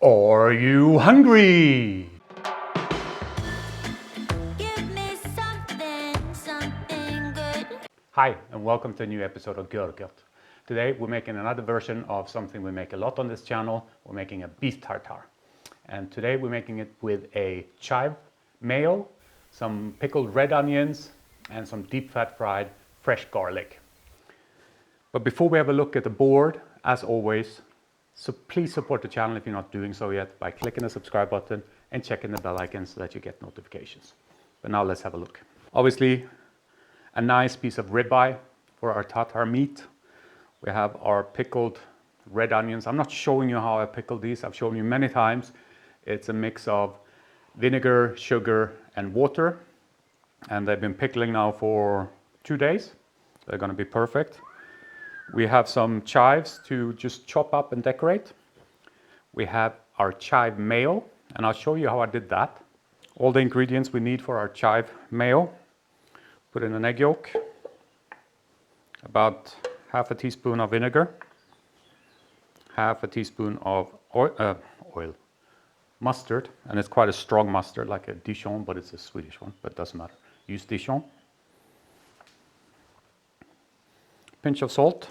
Are you hungry? Give me something good. Hi, and welcome to a new episode of Görgött. Today we're making another version of something we make a lot on this channel. We're making a beef tartare. And today we're making it with a chive mayo, some pickled red onions, and some deep fat fried fresh garlic. But before we have a look at the board, as always, so please support the channel if you're not doing so yet by clicking the subscribe button and checking the bell icon so that you get notifications. But now let's have a look. Obviously, a nice piece of ribeye for our tartare meat. We have our pickled red onions. I'm not showing you how I pickle these. I've shown you many times. It's a mix of vinegar, sugar, and water. And they've been pickling now for 2 days. They're going to be perfect. We have some chives to just chop up and decorate. We have our chive mayo, and I'll show you how I did that. All the ingredients we need for our chive mayo. Put in an egg yolk, about half a teaspoon of vinegar, half a teaspoon of oil, mustard, and it's quite a strong mustard, like a Dijon, but it's a Swedish one, but it doesn't matter. Use Dijon. Pinch of salt.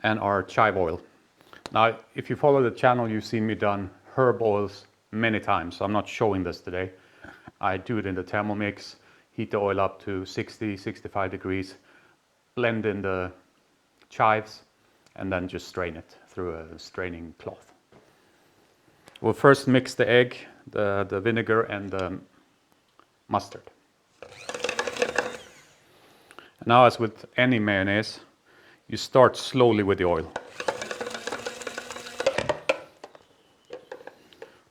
And our chive oil. Now, if you follow the channel, you've seen me done herb oils many times, so I'm not showing this today. I do it in the Thermomix, heat the oil up to 60, 65 degrees, blend in the chives, and then just strain it through a straining cloth. We'll first mix the egg, the vinegar, and the mustard. And now, as with any mayonnaise, you start slowly with the oil.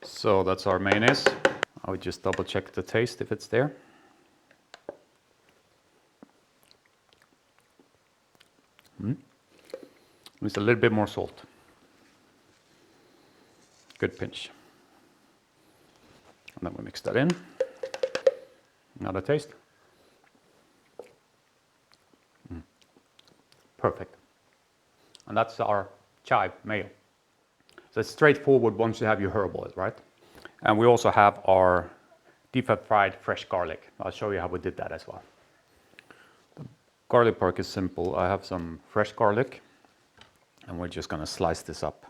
So that's our mayonnaise. I would just double check the taste if it's there. With a little bit more salt. Good pinch. And then we mix that in. Another taste. Perfect. And that's our chive mayo. So it's straightforward once you have your herb oil, right? And we also have our deep fat fried fresh garlic. I'll show you how we did that as well. The garlic part is simple. I have some fresh garlic, and we're just going to slice this up.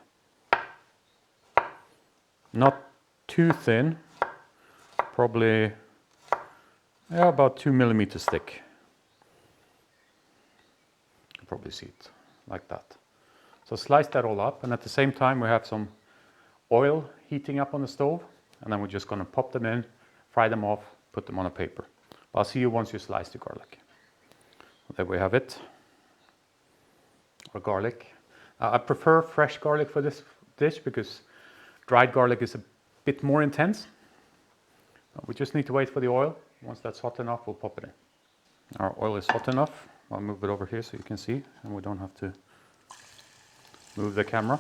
Not too thin, probably about 2 millimeters thick. You can probably see it like that. So slice that all up, and at the same time we have some oil heating up on the stove, and then we're just going to pop them in, fry them off, put them on a paper. I'll see you once you slice the garlic. There we have it, our garlic. I prefer fresh garlic for this dish because dried garlic is a bit more intense. We just need to wait for the oil. Once that's hot enough, we'll pop it in. Our oil is hot enough. I'll move it over here so you can see, and we don't have to move the camera.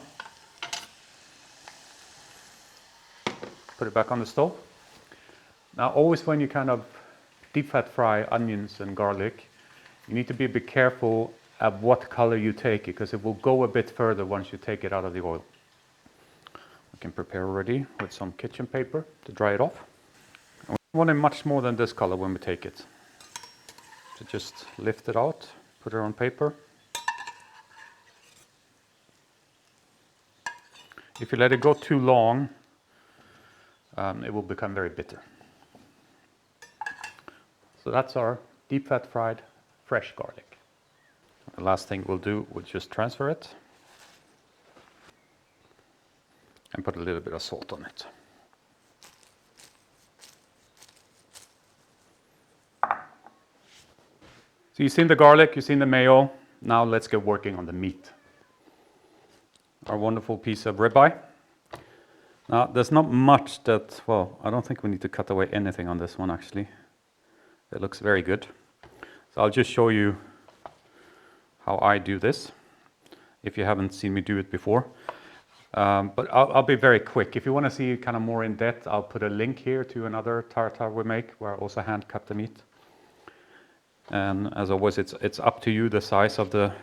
Put it back on the stove. Now, always when you kind of deep fat fry onions and garlic, you need to be a bit careful at what color you take it, because it will go a bit further once you take it out of the oil. We can prepare already with some kitchen paper to dry it off. And we want it much more than this color when we take it. So just lift it out, put it on paper. If you let it go too long, it will become very bitter. So that's our deep fat fried fresh garlic. The last thing we'll do, we'll just transfer it and put a little bit of salt on it. So you've seen the garlic, you've seen the mayo. Now let's get working on the meat. Our wonderful piece of ribeye. Now there's not much that, well, I don't think we need to cut away anything on this one actually. It looks very good. So I'll just show you how I do this, if you haven't seen me do it before. But I'll be very quick. If you want to see kind of more in depth, I'll put a link here to another tartare we make where I also hand cut the meat. And as always, it's up to you the size of the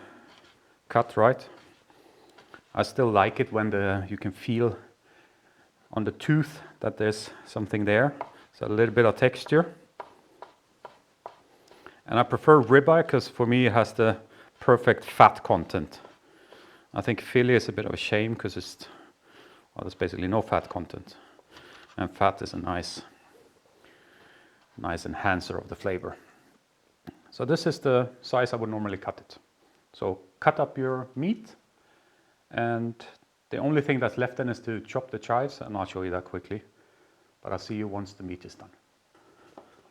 cut, right? I still like it when you can feel on the tooth that there's something there. So a little bit of texture. And I prefer ribeye because for me it has the perfect fat content. I think fillet is a bit of a shame because there's basically no fat content. And fat is a nice enhancer of the flavor. So this is the size I would normally cut it. So cut up your meat, and the only thing that's left then is to chop the chives, and I'll show you that quickly. But I'll see you once the meat is done.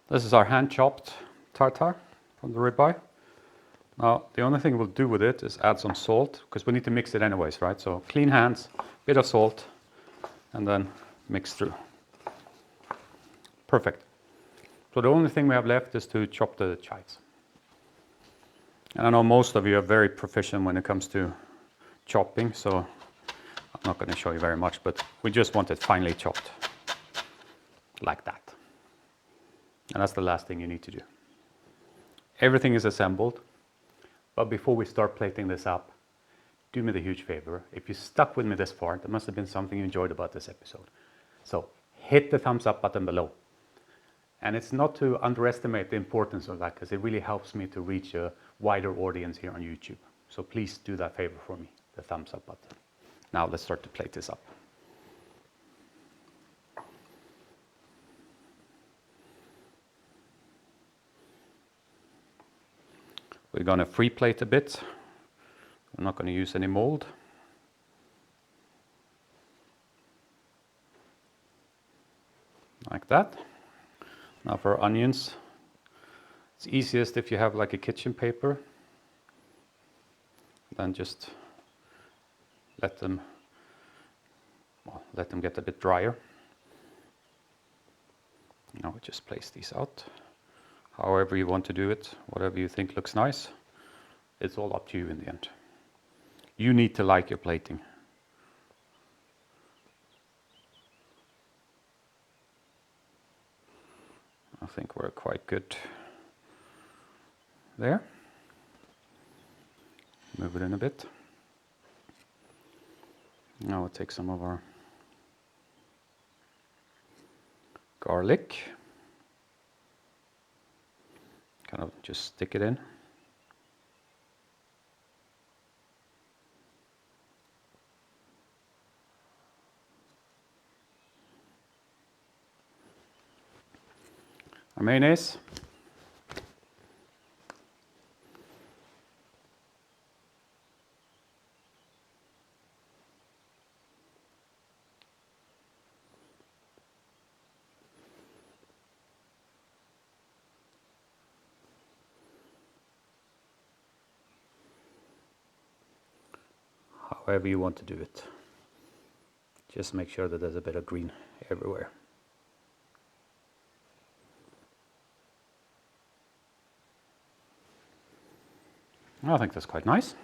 This is our hand-chopped tartare from the ribeye. Now, the only thing we'll do with it is add some salt, because we need to mix it anyways, right? So clean hands, bit of salt, and then mix through. Perfect. So the only thing we have left is to chop the chives. And I know most of you are very proficient when it comes to chopping, so I'm not going to show you very much, but we just want it finely chopped, like that. And that's the last thing you need to do. Everything is assembled, but before we start plating this up, do me the huge favor. If you stuck with me this far, there must have been something you enjoyed about this episode. So hit the thumbs up button below. And it's not to underestimate the importance of that, because it really helps me to reach a wider audience here on YouTube. So please do that favor for me, the thumbs up button. Now let's start to plate this up. We're going to free plate a bit. I'm not going to use any mold. Like that. Now for onions, it's easiest if you have like a kitchen paper. Then just let them get a bit drier. Now we just place these out. However you want to do it, whatever you think looks nice, it's all up to you in the end. You need to like your plating. I think we're quite good there. Move it in a bit. Now we'll take some of our garlic. Kind of just stick it in. Our mayonnaise. However you want to do it. Just make sure that there's a bit of green everywhere. I think that's quite nice.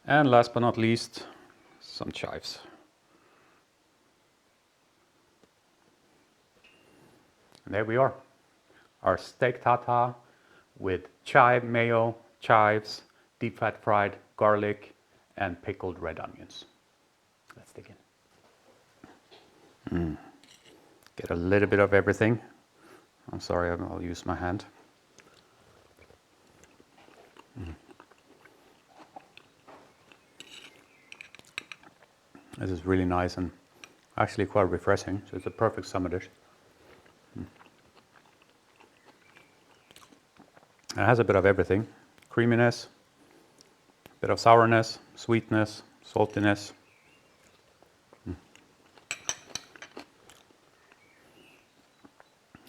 And last but not least, some chives. And there we are. Our steak tartare with chive mayo, chives, deep fat fried garlic, and pickled red onions. Let's dig in. Get a little bit of everything. I'm sorry, I'll use my hand. This is really nice and actually quite refreshing, so it's a perfect summer dish. It has a bit of everything. Creaminess, a bit of sourness, sweetness, saltiness.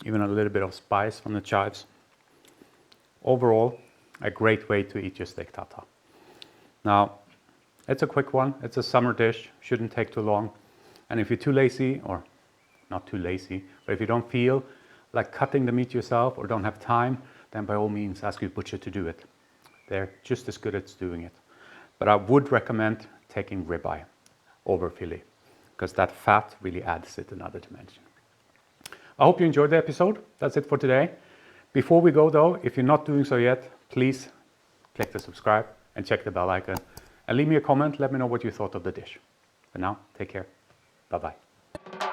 Even a little bit of spice from the chives. Overall, a great way to eat your steak tartare. Now, it's a quick one. It's a summer dish. Shouldn't take too long. And if you're too lazy, or not too lazy, but if you don't feel like cutting the meat yourself or don't have time, then by all means ask your butcher to do it. They're just as good at doing it. But I would recommend taking ribeye over fillet, because that fat really adds it another dimension. I hope you enjoyed the episode. That's it for today. Before we go though, if you're not doing so yet, please click the subscribe and check the bell icon. And leave me a comment, let me know what you thought of the dish. For now, take care. Bye-bye.